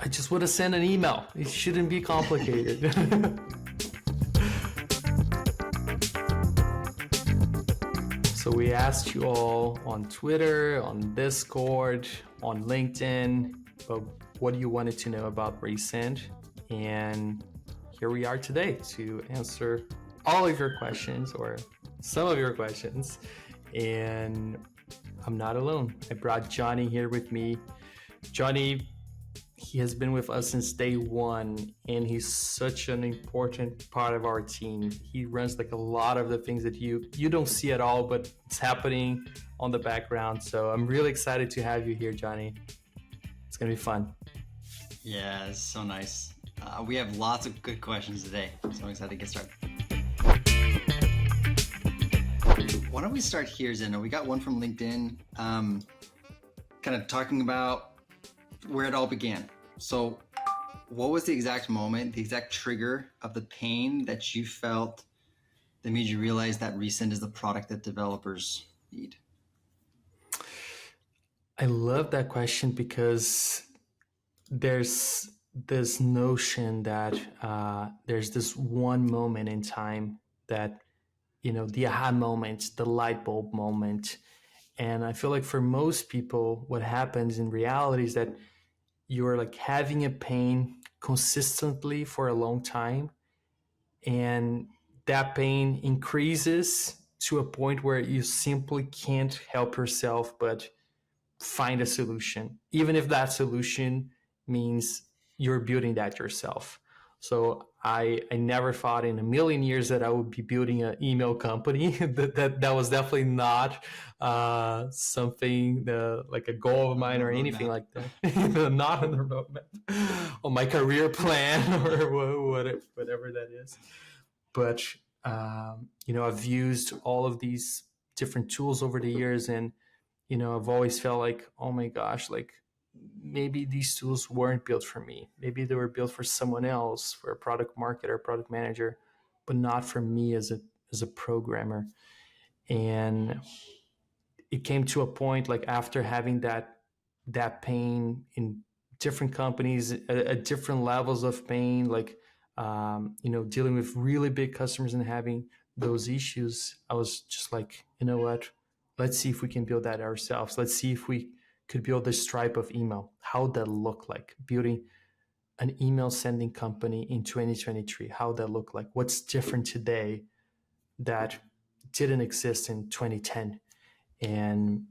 I just want to send an email. It shouldn't be complicated. So we asked you all on Twitter, on Discord, on LinkedIn, about what you wanted to know about Resend. And here we are today to answer all of your questions or some of your questions. And I'm not alone. I brought Jonni here with me. Jonni, he has been with us since day one, and he's such an important part of our team. He runs like a lot of the things that you don't see at all, but it's happening on the background. So I'm really excited to have you here, Jonni. It's gonna be fun. Yeah, it's so nice. We have lots of good questions today, so I'm excited to get started. Why don't we start here, Zeno? We got one from LinkedIn, kind of talking about where it all began. So what was the exact moment, the exact trigger of the pain that you felt that made you realize that Resend is the product that developers need? I love that question because there's this notion that there's this one moment in time that, the aha moment, the light bulb moment. And I feel like for most people, what happens in reality is that you're like having a pain consistently for a long time. And that pain increases to a point where you simply can't help yourself but find a solution, even if that solution means you're building that yourself. So I never thought in a million years that I would be building an email company. that was definitely not something like a goal of mine or anything like that. Not on the roadmap, on my career plan or whatever that is. But I've used all of these different tools over the years, and I've always felt like, oh my gosh, like maybe these tools weren't built for me. Maybe they were built for someone else, for a product marketer, product manager, but not for me as a programmer. And it came to a point like after having that pain in different companies at different levels of pain, like dealing with really big customers and having those issues, I was just like, you know what? Let's see if we can build that ourselves. Let's see if we could build this Stripe of email. How would that look like? Building an email sending company in 2023. How would that look like? What's different today that didn't exist in 2010? And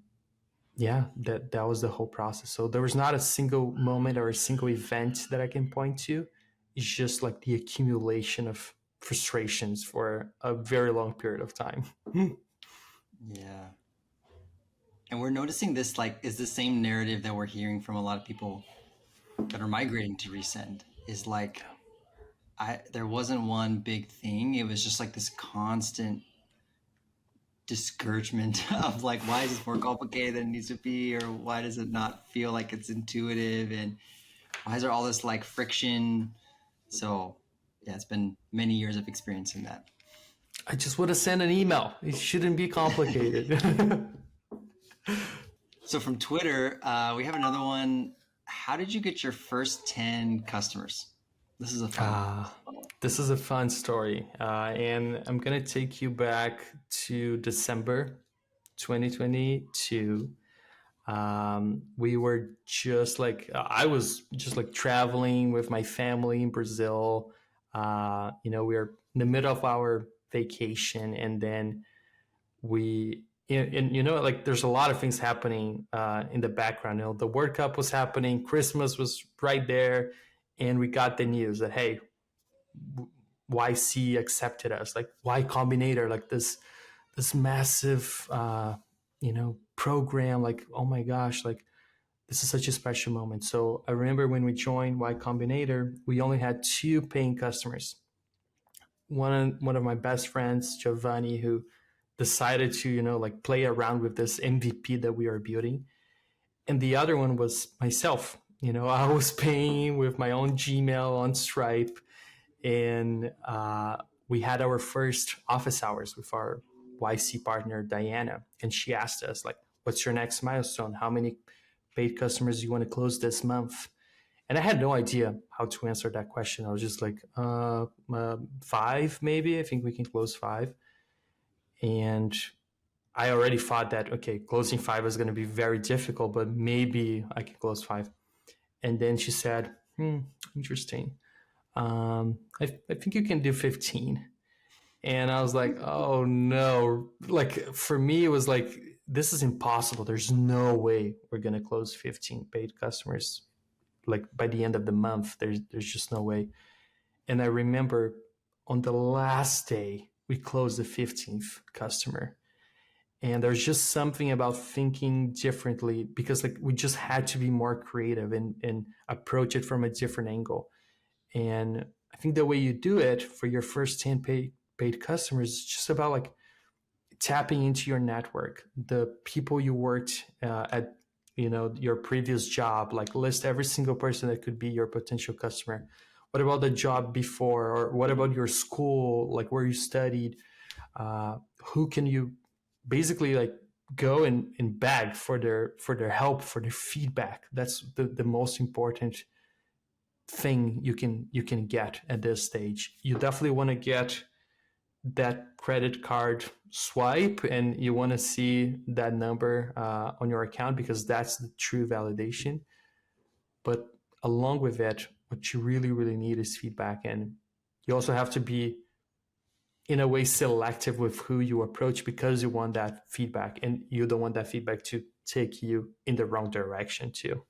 yeah, that was the whole process. So there was not a single moment or a single event that I can point to. It's just like the accumulation of frustrations for a very long period of time. Yeah. And we're noticing this is the same narrative that we're hearing from a lot of people that are migrating to Resend. Is like, there wasn't one big thing. It was just like this constant discouragement of like, why is this more complicated than it needs to be? Or why does it not feel like it's intuitive? And why is there all this like friction? So yeah, it's been many years of experiencing that. I just want to send an email. It shouldn't be complicated. So from Twitter, we have another one. How did you get your first 10 customers? This is a fun one. This is a fun story. And I'm going to take you back to December 2022. We were just like, I was just like traveling with my family in Brazil. We were in the middle of our vacation, and then like there's a lot of things happening in the background. The World Cup was happening, Christmas was right there, and we got the news that, hey, YC accepted us, like Y Combinator, like this massive program. Like, oh my gosh, like this is such a special moment. So I remember when we joined Y Combinator, we only had 2 paying customers. One of my best friends, Giovanni, who decided to play around with this MVP that we are building, and the other one was myself. I was paying with my own Gmail on Stripe, and we had our first office hours with our YC partner Diana, and she asked us like, what's your next milestone? How many paid customers do you want to close this month? And I had no idea how to answer that question. I was just like, 5, maybe. I think we can close 5. And I already thought that, okay, closing 5 is going to be very difficult, but maybe I can close 5. And then she said, interesting. I think you can do 15. And I was like, oh no. Like, for me, it was like, this is impossible. There's no way we're going to close 15 paid customers. Like, by the end of the month, there's just no way. And I remember on the last day, we closed the 15th customer. And there's just something about thinking differently, because like we just had to be more creative and approach it from a different angle. And I think the way you do it for your first 10 paid customers is just about like tapping into your network, the people you worked at, your previous job. Like, list every single person that could be your potential customer. What about the job before? Or what about your school, like where you studied? Who can you basically like go and beg for their help, for their feedback? That's the most important thing you can get at this stage. You definitely want to get that credit card swipe, and you want to see that number on your account, because that's the true validation. But along with it, what you really, really need is feedback. And you also have to be, in a way, selective with who you approach, because you want that feedback, and you don't want that feedback to take you in the wrong direction too.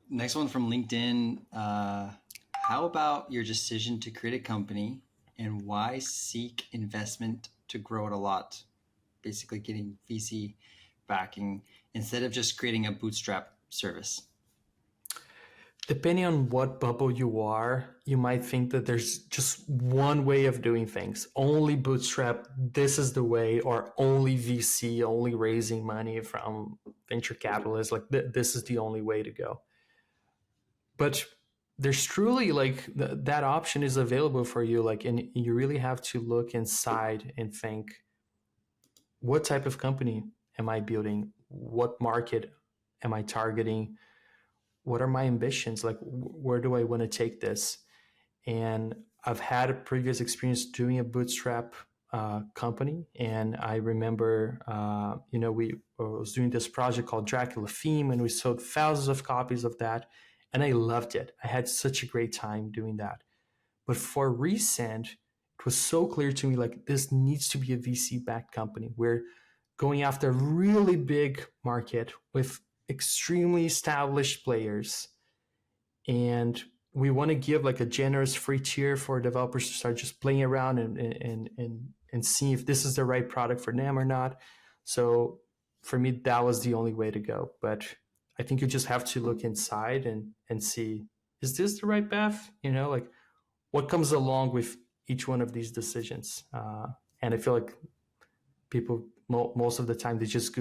Next one from LinkedIn. How about your decision to create a company, and why seek investment to grow it a lot? Basically getting VC backing instead of just creating a bootstrap service. Depending on what bubble you are, you might think that there's just one way of doing things. Only bootstrap, this is the way, or only VC, only raising money from venture capitalists. Like, this is the only way to go. But there's truly like that option is available for you. Like, and you really have to look inside and think, what type of company am I building? What market am I targeting? What are my ambitions? Like, where do I want to take this? And I've had a previous experience doing a bootstrap company. And I remember, we was doing this project called Dracula Theme, and we sold thousands of copies of that. And I loved it. I had such a great time doing that. But for Resend, it was so clear to me, like, this needs to be a VC-backed company. We're going after a really big market with extremely established players, and we want to give like a generous free tier for developers to start just playing around and see if this is the right product for them or not. So for me, that was the only way to go. But I think you just have to look inside and see, is this the right path? Like, what comes along with each one of these decisions? And I feel like people, most of the time, they just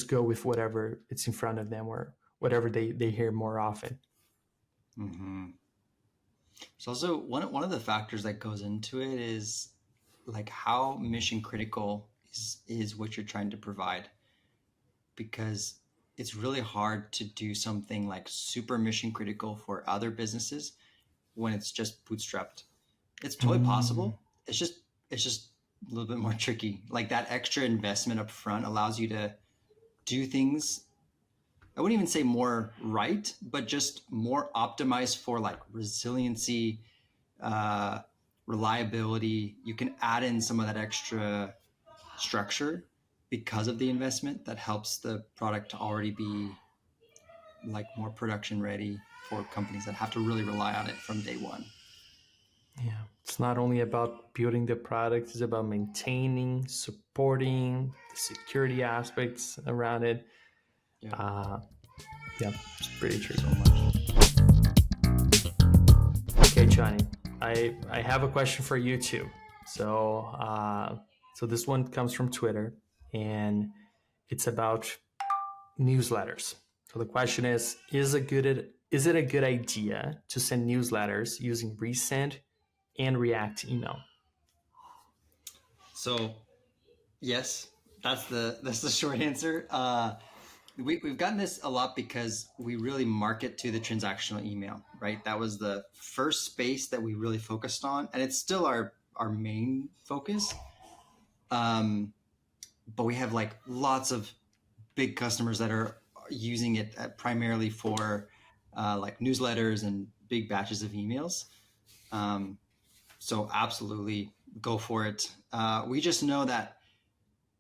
go with whatever it's in front of them, or whatever they hear more often. Mm-hmm. So also one of the factors that goes into it is like how mission critical is what you're trying to provide, because it's really hard to do something like super mission critical for other businesses when it's just bootstrapped. It's totally possible. It's just a little bit more tricky. Like, that extra investment up front allows you to do things, I wouldn't even say more right, but just more optimized for like resiliency, reliability. You can add in some of that extra structure because of the investment that helps the product to already be like more production ready for companies that have to really rely on it from day one. Yeah, it's not only about building the product, it's about maintaining, supporting the security aspects around it. Yeah, it's pretty true. So much. Okay, Jonni, I have a question for you too. So this one comes from Twitter, and it's about newsletters. So the question is it a good idea to send newsletters using Resend and React email? So yes, that's the short answer. we've gotten this a lot because we really market to the transactional email, right? That was the first space that we really focused on, and it's still our main focus. But we have like lots of big customers that are using it primarily for like newsletters and big batches of emails. So absolutely go for it. We just know that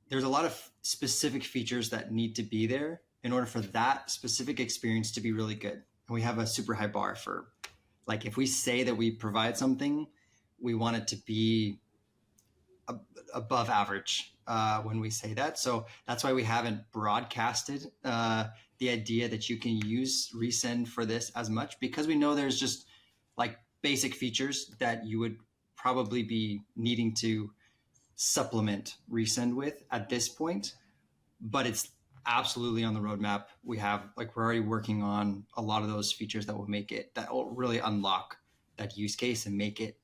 there's a lot of specific features that need to be there in order for that specific experience to be really good. And we have a super high bar for, like, if we say that we provide something, we want it to be above average when we say that. So that's why we haven't broadcasted the idea that you can use Resend for this as much, because we know there's just like basic features that you would probably be needing to supplement Resend with at this point, but it's absolutely on the roadmap. We're already working on a lot of those features that will really unlock that use case and make it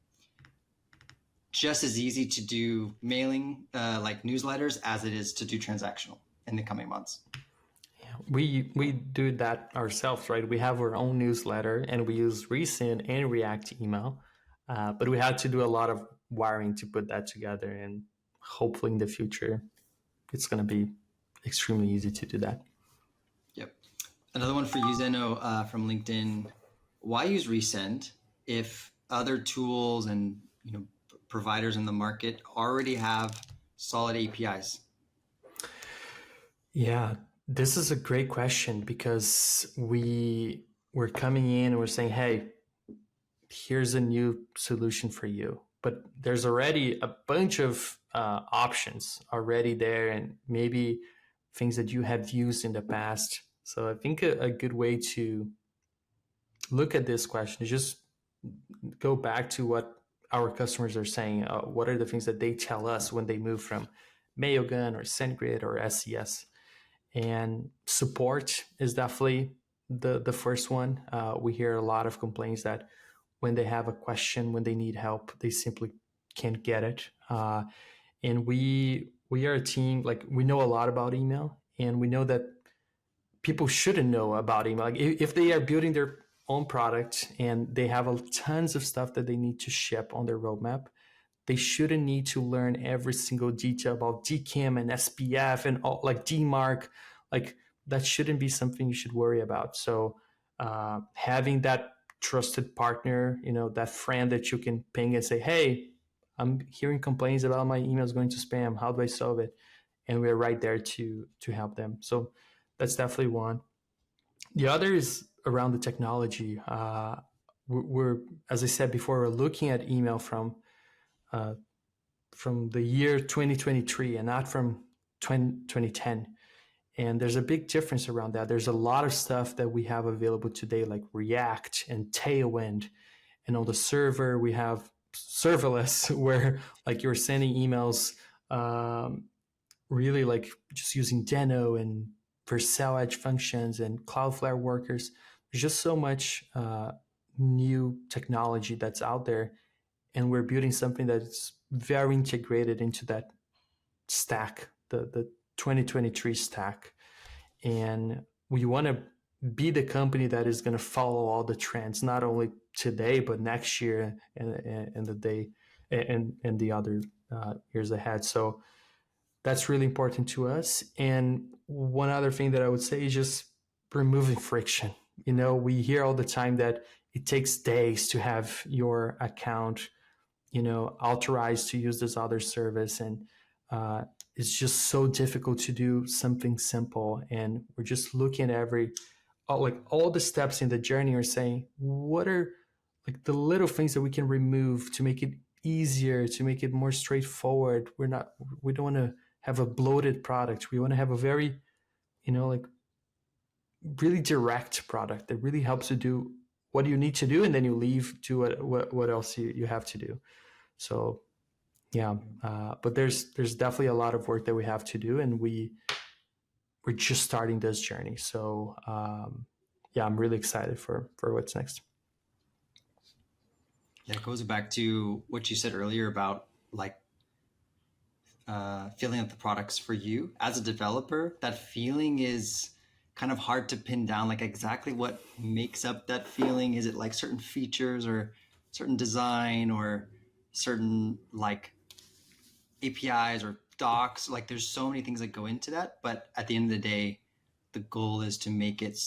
just as easy to do mailing like newsletters as it is to do transactional in the coming months. We do that ourselves, right? We have our own newsletter and we use Resend and React email, but we had to do a lot of wiring to put that together, and hopefully in the future it's going to be extremely easy to do that. Yep. Another one for you, Zeno, from LinkedIn. Why use Resend if other tools and providers in the market already have solid APIs? Yeah, this is a great question because we're coming in and we're saying, hey, here's a new solution for you. But there's already a bunch of options already there, and maybe things that you have used in the past. So I think a good way to look at this question is just go back to what our customers are saying. What are the things that they tell us when they move from Mailgun or SendGrid or SES? And support is definitely the first one. We hear a lot of complaints that when they have a question, when they need help, they simply can't get it. And we are a team, like, we know a lot about email, and we know that people shouldn't know about email. Like, if they are building their own product and they have tons of stuff that they need to ship on their roadmap, they shouldn't need to learn every single detail about DKIM and SPF and all, like DMARC. Like, that shouldn't be something you should worry about. So having that trusted partner, that friend that you can ping and say, hey, I'm hearing complaints about my emails going to spam. How do I solve it? And we're right there to help them. So that's definitely one. The other is around the technology. We're, as I said before, we're looking at email from the year 2023 and not from 2010. And there's a big difference around that. There's a lot of stuff that we have available today, like React and Tailwind. And on the server, we have serverless, where like you're sending emails really like just using Zeno and Vercel Edge functions and Cloudflare workers. There's just so much new technology that's out there. And we're building something that's very integrated into that stack, the 2023 stack. And we want to be the company that is going to follow all the trends, not only today, but next year and the day and the other years ahead. So that's really important to us. And one other thing that I would say is just removing friction. We hear all the time that it takes days to have your account authorized to use this other service, and it's just so difficult to do something simple. And we're just looking at all the steps in the journey, are saying, what are like the little things that we can remove to make it easier, to make it more straightforward. We don't want to have a bloated product. We want to have a very like really direct product that really helps you do what you need to do, and then you leave to what else you have to do. So yeah, but there's definitely a lot of work that we have to do, and we're just starting this journey. So yeah, I'm really excited for what's next. Yeah, it goes back to what you said earlier about like filling out the products for you as a developer. That feeling is kind of hard to pin down like exactly what makes up that feeling. Is it like certain features or certain design or certain like APIs or docs? Like there's so many things that go into that, but at the end of the day, the goal is to make it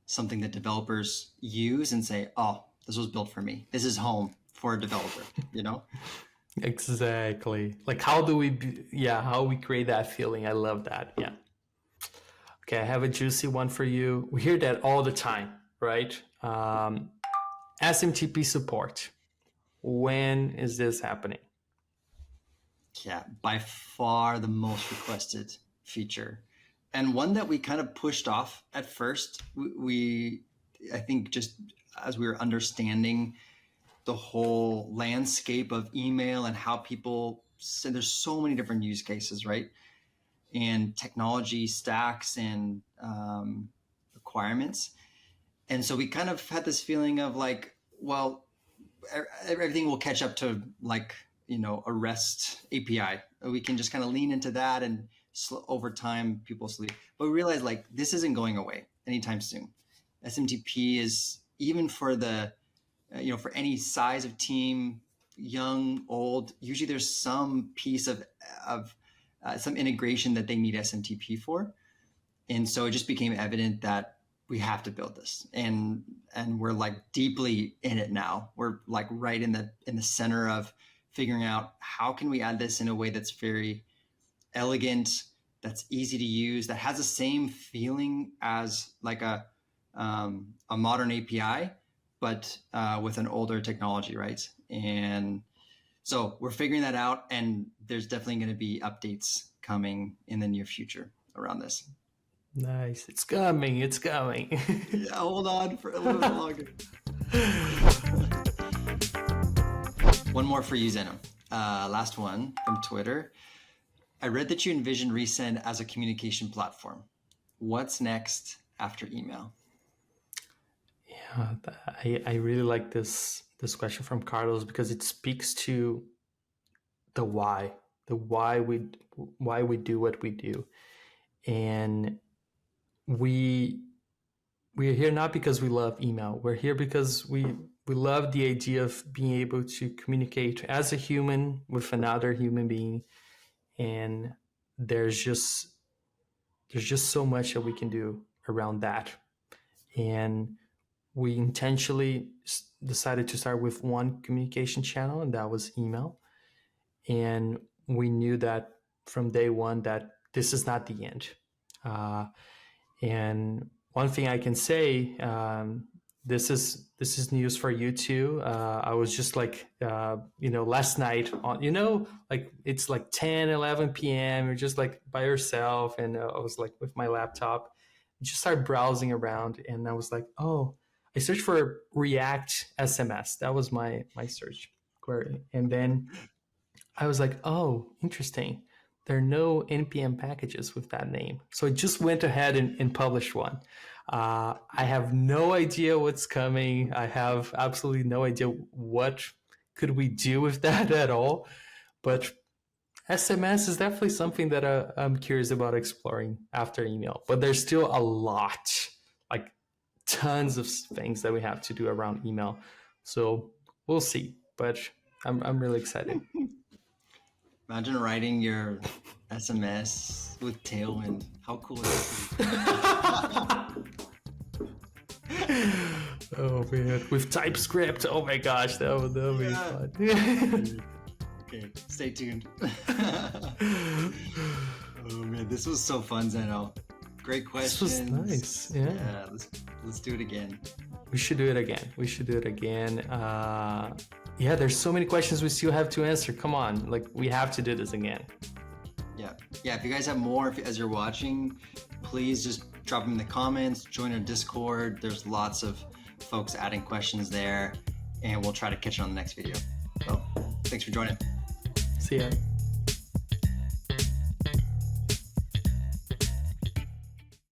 something that developers use and say, oh, this was built for me. This is home for a developer, you know? Exactly. Like how do we, how we create that feeling. I love that. Yeah. Okay, I have a juicy one for you. We hear that all the time, right? SMTP support. When is this happening? Yeah, by far the most requested feature. And one that we kind of pushed off at first. I think just as we were understanding the whole landscape of email and how people, so there's so many different use cases, right? And technology stacks and requirements. And so we kind of had this feeling of like, well, everything will catch up to like, a REST API. We can just kind of lean into that and over time people sleep. But we realized like this isn't going away anytime soon. SMTP is even for the, for any size of team, young, old, usually there's some piece of some integration that they need SMTP for. And so it just became evident that we have to build this, and we're like deeply in it now. We're like right in the center of figuring out how can we add this in a way that's very elegant, that's easy to use, that has the same feeling as like a modern API, but with an older technology, right? And so we're figuring that out, and there's definitely going to be updates coming in the near future around this. Nice. It's coming. It's coming. Yeah, hold on for a little bit longer. One more for you, Zeno. Last one from Twitter. I read that you envision Resend as a communication platform. What's next after email? Yeah, I really like this question from Carlos because it speaks to the why we do what we do. And we're here not because we love email. We're here because we love the idea of being able to communicate as a human with another human being. And there's just so much that we can do around that. And we intentionally decided to start with one communication channel, and that was email. And we knew that from day one that this is not the end. And one thing I can say, this is news for you too. I was just like, last night on, like it's like 10, 11 p.m. You're just like by yourself. And I was like with my laptop, just started browsing around. And I was like, oh, I searched for React SMS. That was my search query. And then I was like, oh, interesting. There are no NPM packages with that name. So I just went ahead and published one. I have no idea what's coming. I have absolutely no idea what could we do with that at all. But SMS is definitely something that I'm curious about exploring after email. But there's still a lot, like tons of things that we have to do around email. So we'll see. But I'm really excited. Imagine writing your SMS with Tailwind. How cool is that? Oh man, with TypeScript. Oh my gosh, that would be fun. Okay, stay tuned. Oh man, this was so fun, Zeno. Great questions. This was nice. Yeah, let's do it again. We should do it again. Yeah, there's so many questions we still have to answer. Come on, like we have to do this again. Yeah. If you guys have more, as you're watching, please just drop them in the comments. Join our Discord. There's lots of folks adding questions there, and we'll try to catch you on the next video. So, thanks for joining. See ya.